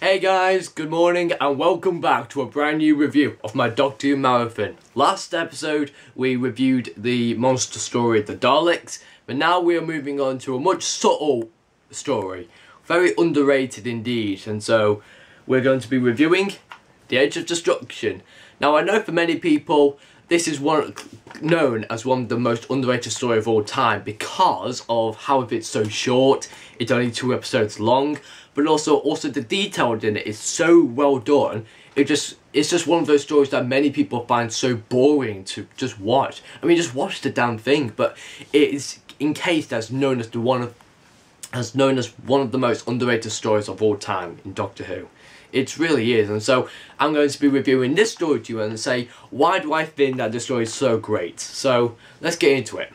Hey guys, good morning and welcome back to a brand new review of my Doctor Who marathon. Last episode we reviewed the monster story, the Daleks, but now we are moving on to a much subtle story. Very underrated indeed, and so we're going to be reviewing The Age of Destruction. Now I know for many people this is known as one of the most underrated stories of all time because of how it's so short. It's only 2 episodes long, but also the detail in it is so well done. It's just one of those stories that many people find so boring to just watch. I mean, just watch the damn thing. But it is encased as known as one of the most underrated stories of all time in Doctor Who. It really is, and so I'm going to be reviewing this story to you and say why do I think that this story is so great. So let's get into it.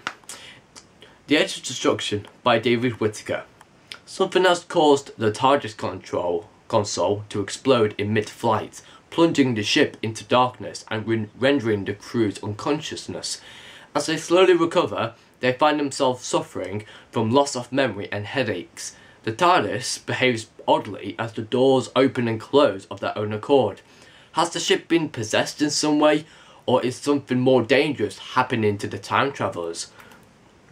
The Age of Destruction by David Whittaker. Something has caused the TARDIS console to explode in mid-flight, plunging the ship into darkness and rendering the crews unconsciousness. As they slowly recover, they find themselves suffering from loss of memory and headaches. The TARDIS behaves oddly as the doors open and close of their own accord. Has the ship been possessed in some way, or is something more dangerous happening to the time travellers?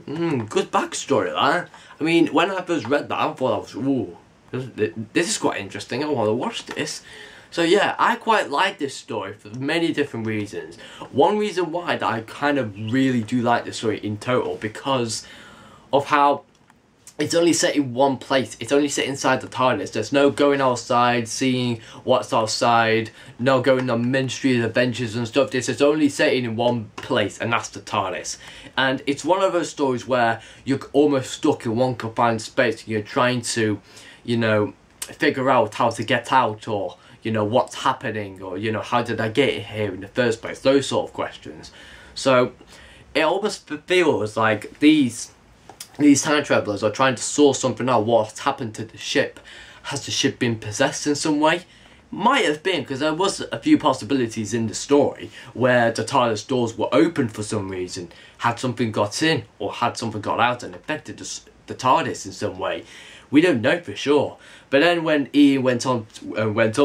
Good backstory, that. I mean, when I first read that, I thought ooh, this is quite interesting, I want to watch this. So yeah, I quite like this story for many different reasons. One reason why that I kind of really do like this story in total, because of how it's only set in one place. It's only set inside the TARDIS. There's no going outside, seeing what's outside, no going on Ministry of Adventures and stuff. This is only set in one place, and that's the TARDIS. And it's one of those stories where you're almost stuck in one confined space. You're trying to, figure out how to get out, or, what's happening, or, how did I get here in the first place? Those sort of questions. So it almost feels like these time travellers are trying to source something out. What's happened to the ship? Has the ship been possessed in some way? Might have been, because there was a few possibilities in the story where the TARDIS doors were open for some reason. Had something got in, or had something got out and affected the TARDIS in some way. We don't know for sure. But then when Ian went up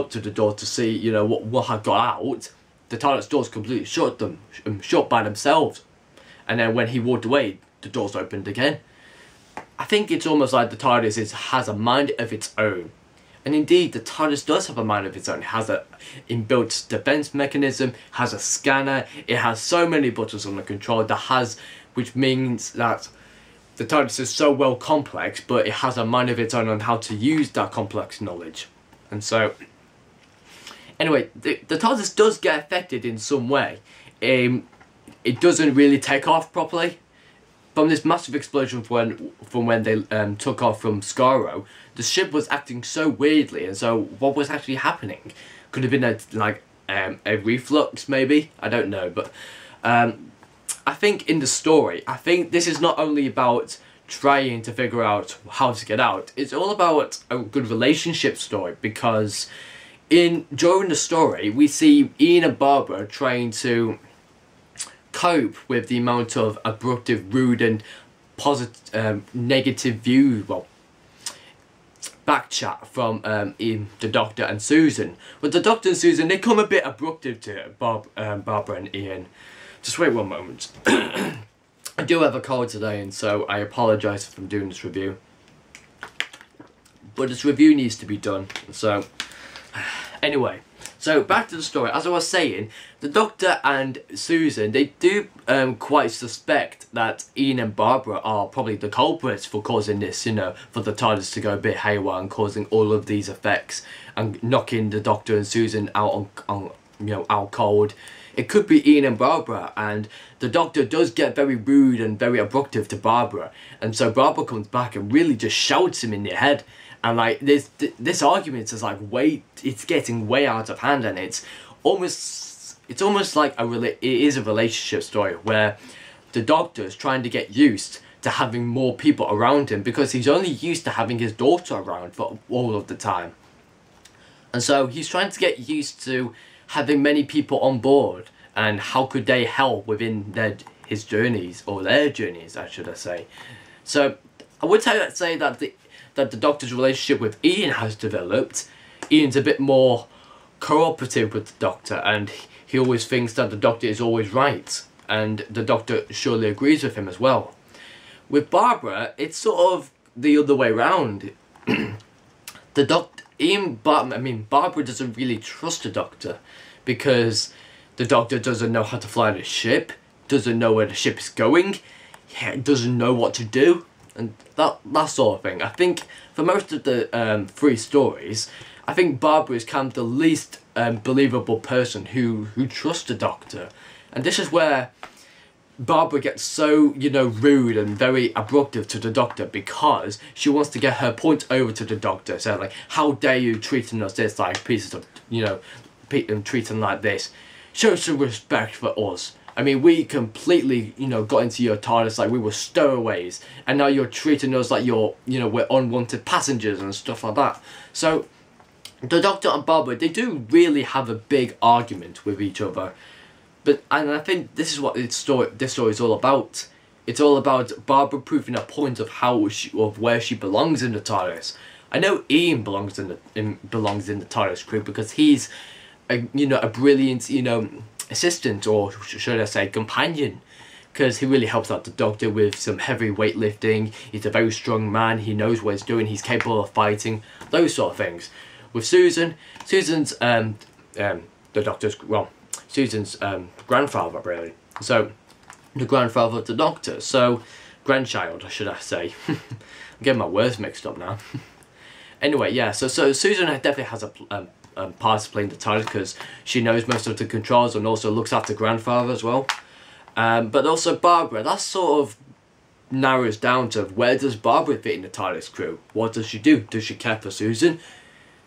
to the door to see, what had got out, the TARDIS doors completely shut by themselves. And then when he walked away, the doors opened again. I think it's almost like the TARDIS has a mind of its own. And indeed, the TARDIS does have a mind of its own. It has an inbuilt defense mechanism, has a scanner, it has so many buttons on the controller which means that the TARDIS is so well complex, but it has a mind of its own on how to use that complex knowledge. And so, anyway, the TARDIS does get affected in some way. It doesn't really take off properly. From this massive explosion from when they took off from Skaro, the ship was acting so weirdly, and so what was actually happening? Could have been a reflux, maybe? I don't know, but I think in the story, I think this is not only about trying to figure out how to get out, it's all about a good relationship story, because during the story, we see Ian and Barbara trying to cope with the amount of abruptive, rude and negative views, backchat from the Doctor and Susan. But the Doctor and Susan, they come a bit abruptive to Barbara and Ian. Just wait one moment. I do have a cold today, and so I apologise if I'm doing this review. But this review needs to be done, so anyway. So back to the story. As I was saying, the Doctor and Susan, they do quite suspect that Ian and Barbara are probably the culprits for causing this, for the TARDIS to go a bit haywire and causing all of these effects and knocking the Doctor and Susan out out cold. It could be Ian and Barbara, and the Doctor does get very rude and very abruptive to Barbara, and so Barbara comes back and really just shouts him in the head. And like this argument is like it's getting way out of hand, and it's almost like it is a relationship story where the Doctor is trying to get used to having more people around him, because he's only used to having his daughter around for all of the time, and so he's trying to get used to having many people on board, and how could they help within their journeys, I should say. So I would say that the Doctor's relationship with Ian has developed Ian's a bit more cooperative with the Doctor, and he always thinks that the Doctor is always right, and the Doctor surely agrees with him as well. With Barbara, it's sort of the other way around. Barbara doesn't really trust the Doctor, because the Doctor doesn't know how to fly the ship, doesn't know where the ship is going, doesn't know what to do, and that sort of thing. I think for most of the 3 stories, I think Barbara is kind of the least believable person who trusts the Doctor. And this is where Barbara gets so, rude and very abruptive to the Doctor, because she wants to get her point over to the Doctor. So like, how dare you treating us this, like pieces of, treating like this. Show some respect for us. I mean, we completely, got into your TARDIS like we were stowaways, and now you're treating us like we're unwanted passengers and stuff like that. So the Doctor and Barbara, they do really have a big argument with each other. And I think this is what this story is all about. It's all about Barbara proving a point of where she belongs in the TARDIS. I know Ian belongs in the TARDIS crew, because he's a brilliant assistant, or should I say companion, because he really helps out the Doctor with some heavy weightlifting. He's a very strong man. He knows what he's doing. He's capable of fighting, those sort of things. With Susan's the Doctor's, well, Susan's grandfather, really. So the grandfather of the Doctor, so grandchild, should I say. I'm getting my words mixed up now. Anyway, yeah, so Susan definitely has a part to play in the TARDIS, because she knows most of the controls and also looks after grandfather as well. But also Barbara, that sort of narrows down to, where does Barbara fit in the TARDIS crew? What does she do? Does she care for Susan?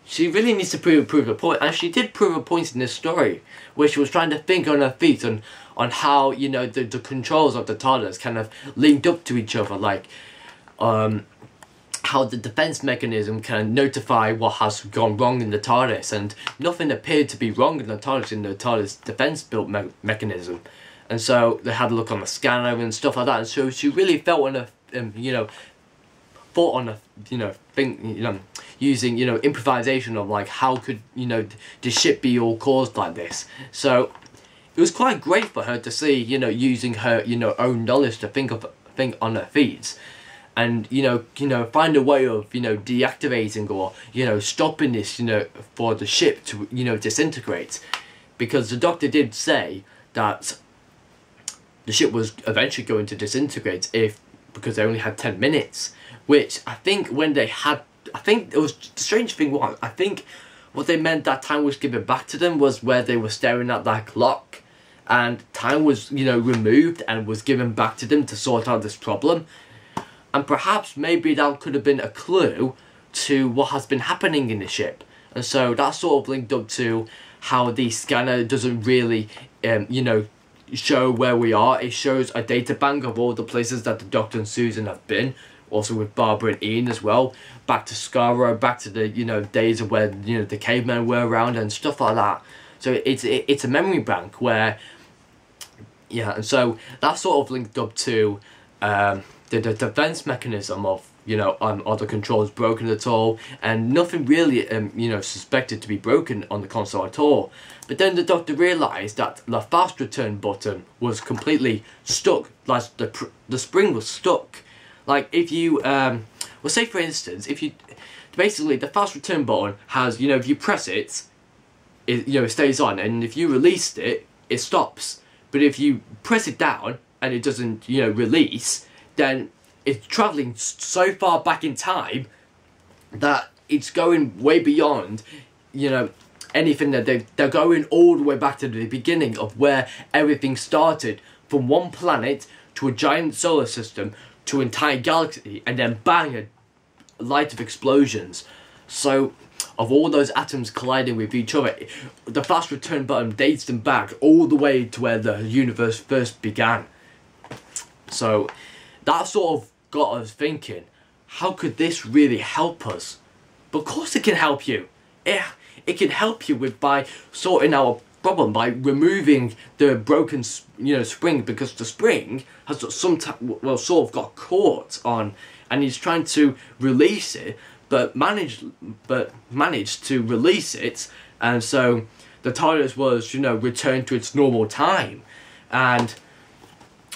She really needs to prove a point, and she did prove a point in this story, where she was trying to think on her feet on how, the controls of the TARDIS kind of linked up to each other, like how the defense mechanism can notify what has gone wrong in the TARDIS, and nothing appeared to be wrong in the TARDIS defense built mechanism. And so they had a look on the scanner and stuff like that, and so she really felt on a thought on a thing, using improvisation of like, how could the ship be all caused like this. So it was quite great for her to see, using her own knowledge to think on her feet, and find a way of deactivating or stopping this for the ship to disintegrate, because the Doctor did say that the ship was eventually going to disintegrate because they only had 10 minutes, which I think it was the strange thing was, I think what they meant that time was given back to them was where they were staring at that clock, and time was removed and was given back to them to sort out this problem. And perhaps maybe that could have been a clue to what has been happening in the ship. And so that sort of linked up to how the scanner doesn't really, show where we are. It shows a data bank of all the places that the Doctor and Susan have been. Also with Barbara and Ian as well. Back to Scarborough, back to the, days of where, the cavemen were around and stuff like that. So it's a memory bank where, yeah, and so that sort of linked up to, the defense mechanism of are the controls broken at all, and nothing really suspected to be broken on the console at all. But then the Doctor realised that the fast return button was completely stuck, like the spring was stuck. Like if you well, say for instance, if you basically the fast return button has, if you press it, it stays on, and if you release it, it stops. But if you press it down and it doesn't release, then it's travelling so far back in time that it's going way beyond, anything that they're going all the way back to the beginning of where everything started, from one planet to a giant solar system to an entire galaxy, and then bang, a light of explosions. So, of all those atoms colliding with each other, the fast return button dates them back all the way to where the universe first began. So that sort of got us thinking, how could this really help us? But of course it can help you. It can help you by sorting out a problem, by removing the broken spring, because the spring has sort of got caught on, and he's trying to release it, but managed to release it, and so the TARDIS was, returned to its normal time, and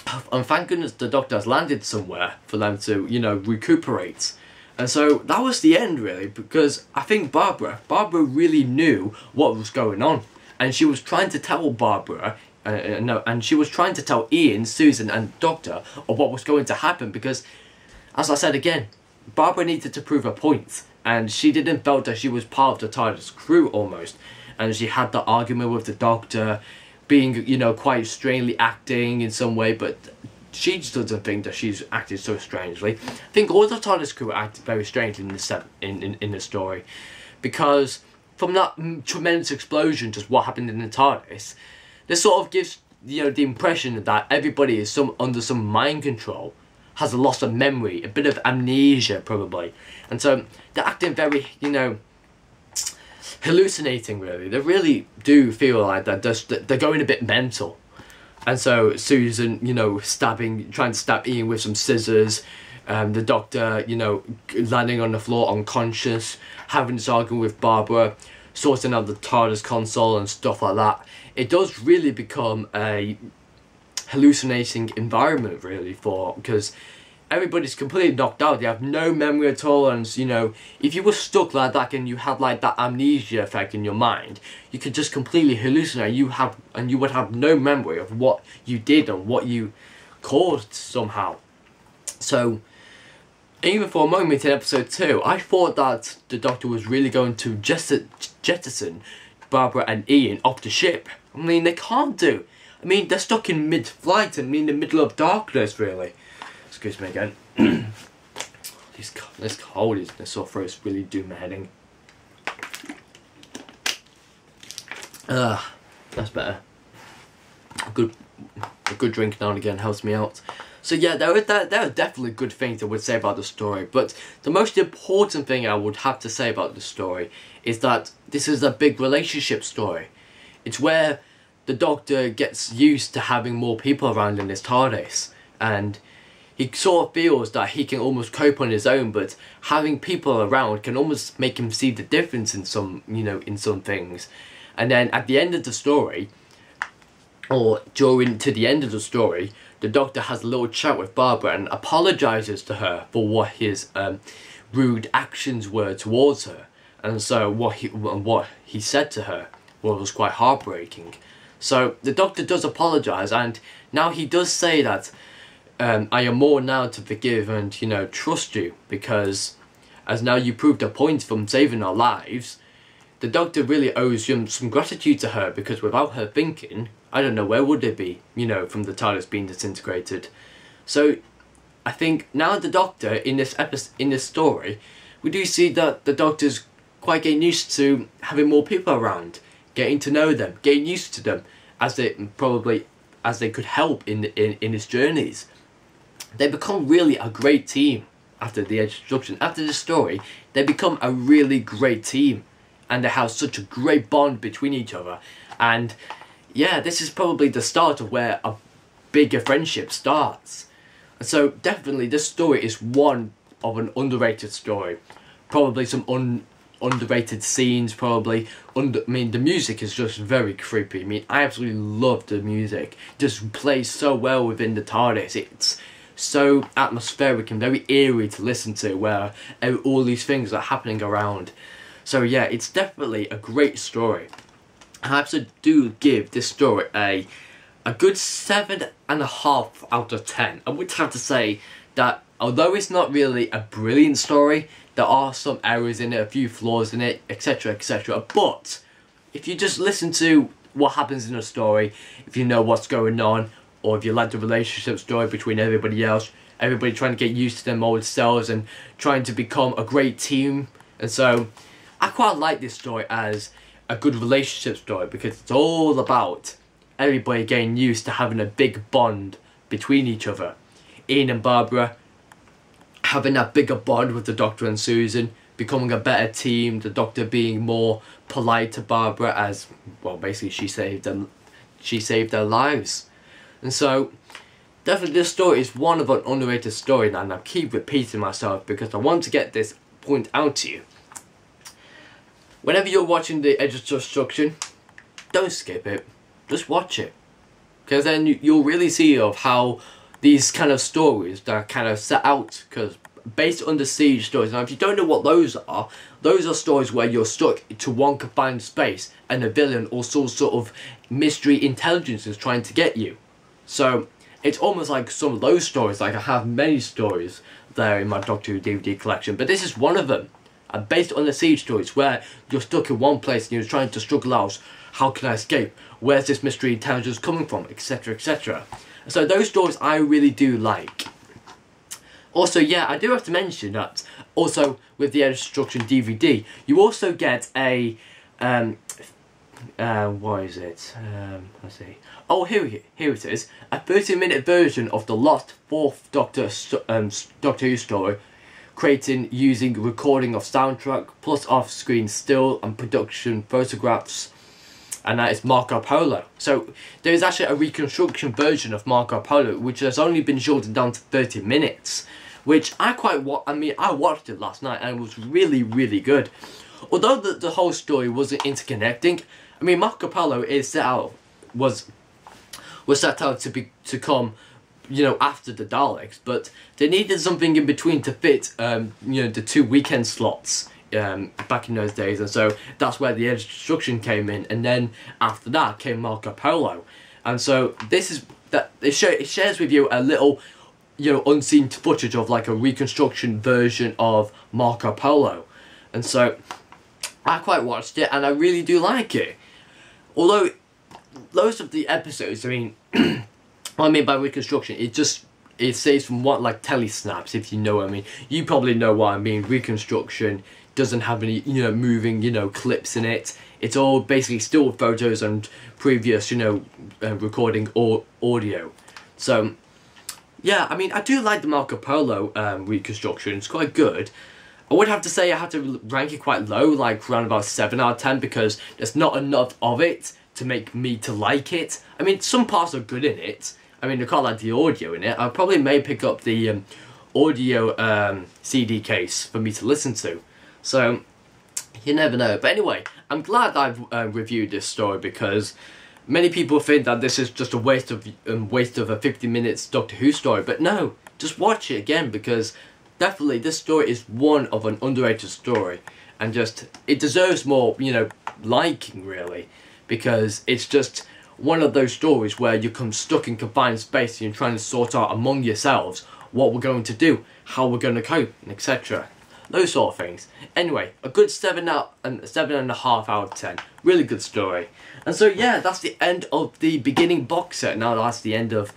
thank goodness the Doctor has landed somewhere for them to, recuperate. And so that was the end, really, because I think Barbara really knew what was going on, and she was trying to tell and she was trying to tell Ian, Susan, and Doctor of what was going to happen, because, as I said again, Barbara needed to prove a point, and she didn't felt that she was part of the TARDIS crew almost, and she had the argument with the Doctor, being, quite strangely acting in some way, but she just doesn't think that she's acted so strangely. I think all the TARDIS crew acted very strangely in this story, because from that tremendous explosion, just what happened in the TARDIS, this sort of gives the impression that everybody is under some mind control, has a loss of memory, a bit of amnesia probably, and so they're acting very hallucinating. Really, they really do feel like they're going a bit mental. And so Susan, trying to stab Ian with some scissors, the Doctor, landing on the floor unconscious, having this argument with Barbara, sorting out the TARDIS console and stuff like that. It does really become a hallucinating environment, really, because everybody's completely knocked out. They have no memory at all, and if you were stuck like that and you had like that amnesia effect in your mind, you could just completely hallucinate. You would have no memory of what you did and what you caused somehow. So even for a moment in episode 2, I thought that the Doctor was really going to jettison Barbara and Ian off the ship. I mean, they can't do. I mean, they're stuck in mid-flight and in the middle of darkness, really. Excuse me again. This cold is the sore throat's really doing my head in. That's better. A good drink now and again helps me out. So yeah, there are definitely good things I would say about the story, but the most important thing I would have to say about the story is that this is a big relationship story. It's where the Doctor gets used to having more people around in his TARDIS, and he sort of feels that he can almost cope on his own, but having people around can almost make him see the difference in some, in some things. And then at the end of the story, or during to the end of the story, the Doctor has a little chat with Barbara and apologises to her for what his rude actions were towards her. And so what he said to her was quite heartbreaking. So the Doctor does apologise, and now he does say that I am more now to forgive and, trust you, because as now you proved a point from saving our lives, the Doctor really owes some gratitude to her, because without her thinking, I don't know where would it be, from the TARDIS being disintegrated. So I think now the Doctor in this story, we do see that the Doctor's quite getting used to having more people around, getting to know them, getting used to them, as they could help in his journeys. They become really a great team after the introduction. After the story, they become a really great team, and they have such a great bond between each other. And yeah, this is probably the start of where a bigger friendship starts. And so definitely this story is one of an underrated story. Probably some underrated scenes, probably. I mean, the music is just very creepy. I mean, I absolutely love the music. It just plays so well within the TARDIS. It's so atmospheric and very eerie to listen to, where all these things are happening around. So yeah, it's definitely a great story. I absolutely do give this story a good 7.5 out of 10. I would have to say that although it's not really a brilliant story, there are some errors in it, a few flaws in it, etc, etc. But if you just listen to what happens in a story, if you know what's going on, or if you like the relationship story between everybody else, everybody trying to get used to their old selves and trying to become a great team. And so I quite like this story as a good relationship story, because it's all about everybody getting used to having a big bond between each other. Ian and Barbara having that bigger bond with the Doctor and Susan, becoming a better team, the Doctor being more polite to Barbara, as well basically she saved their lives. And so definitely this story is one of an underrated story, and I keep repeating myself because I want to get this point out to you. Whenever you're watching The Edge of Destruction, don't skip it. Just watch it. Because then you'll really see of how these kind of stories that are kind of set out, because based on the siege stories. Now if you don't know what those are stories where you're stuck to one confined space and the villain or some sort of mystery intelligence is trying to get you. So it's almost like some of those stories. Like I have many stories there in my Doctor Who DVD collection, but this is one of them. And based on the siege stories where you're stuck in one place and you're trying to struggle out, how can I escape? Where's this mystery intelligence coming from? Etc, etc. So those stories I really do like. Also, yeah, I do have to mention that also with the Edge of Destruction DVD, you also get a what is it? Let's see. Oh, here it is. A 30-minute version of the lost fourth Doctor Who story, created using recording of soundtrack plus off-screen still and production photographs, and that is Marco Polo. So there is actually a reconstruction version of Marco Polo, which has only been shortened down to 30 minutes, which I watched it last night and it was really, really good. Although the whole story wasn't interconnecting, I mean Marco Polo is was set out to come, you know, after the Daleks, but they needed something in between to fit, you know, the 2 weekend slots back in those days, and so that's where the Edge of Destruction came in, and then after that came Marco Polo, and so this is that it shares with you a little, you know, unseen footage of like a reconstruction version of Marco Polo, and so I quite watched it and I really do like it. Although most of the episodes, I mean, what I mean by reconstruction, it saves from what, like telesnaps, if you know what I mean. You probably know what I mean. Reconstruction doesn't have any, you know, moving, you know, clips in it. It's all basically still photos and previous, you know, recording or audio. So yeah, I mean, I do like the Marco Polo reconstruction. It's quite good. I would have to say I have to rank it quite low, like around about 7 out of 10, because there's not enough of it to make me to like it. I mean, some parts are good in it. I mean, I can't like the audio in it. I probably may pick up the audio CD case for me to listen to. So, you never know. But anyway, I'm glad I've reviewed this story, because many people think that this is just a waste of a 50 minutes Doctor Who story. But no, just watch it again, because definitely this story is one of an underrated story. And just, it deserves more, you know, liking really. Because it's just one of those stories where you come stuck in confined space and you're trying to sort out among yourselves what we're going to do, how we're going to cope, etc. Those sort of things. Anyway, a good 7.5 out of 10. Really good story. And so yeah, that's the end of the beginning box set. Now that's the end of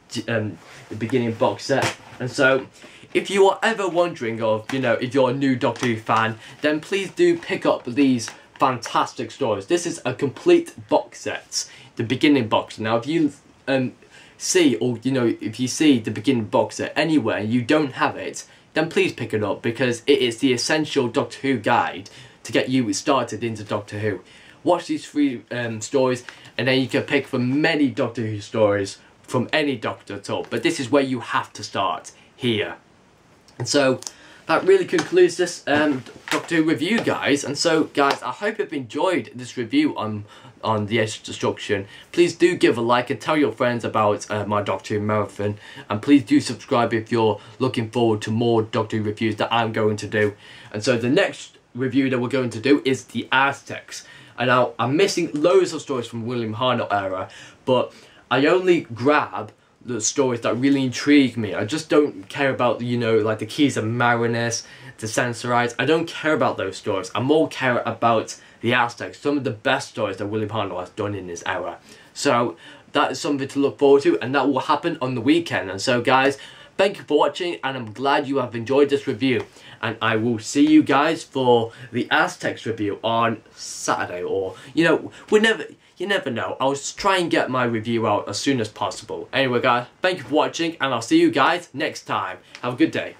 the beginning box set. And so, if you are ever wondering of, you know, if you're a new Doctor Who fan, then please do pick up these fantastic stories. This is a complete box set, the beginning box. Now if you see, or you know, if you see the beginning box set anywhere and you don't have it, then please pick it up, because it is the essential Doctor Who guide to get you started into Doctor Who. Watch these 3 stories, and then you can pick from many Doctor Who stories from any Doctor at all, but this is where you have to start, here. And so that really concludes this Doctor Who review, guys. And so, guys, I hope you've enjoyed this review on The Edge of Destruction. Please do give a like and tell your friends about my Doctor Who marathon. And please do subscribe if you're looking forward to more Doctor Who reviews that I'm going to do. And so the next review that we're going to do is The Aztecs. And now, I'm missing loads of stories from William Hartnell era, but I only grab the stories that really intrigue me. I just don't care about, you know, like the Keys of Marinus, the Sensorites. I don't care about those stories. I more care about the Aztecs, some of the best stories that William Hartnell has done in this era. So that is something to look forward to, and that will happen on the weekend. And so, guys, thank you for watching, and I'm glad you have enjoyed this review. And I will see you guys for the Aztecs review on Saturday, or, you know, you never know. I'll just try and get my review out as soon as possible. Anyway, guys, thank you for watching, and I'll see you guys next time. Have a good day.